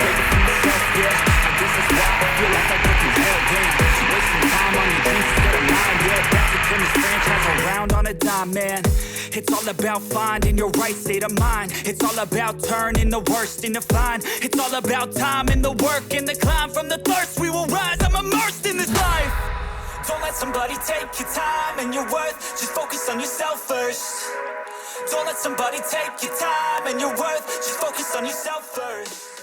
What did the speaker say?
take it from myself, yeah. I guess that's why I feel like I go through hell, damn. Wasting time on your dreams instead of mine, yeah. About to turn this franchise around on a dime, man. It's all about finding your right state of mind. It's all about turning the worst into fine. It's all about time and the work and the climb. From the thirst we will rise, I'm immersed in this life. Don't let somebody take your time and your worth. Just focus on yourself first. Don't let somebody take your time and your worth. Just focus on yourself first.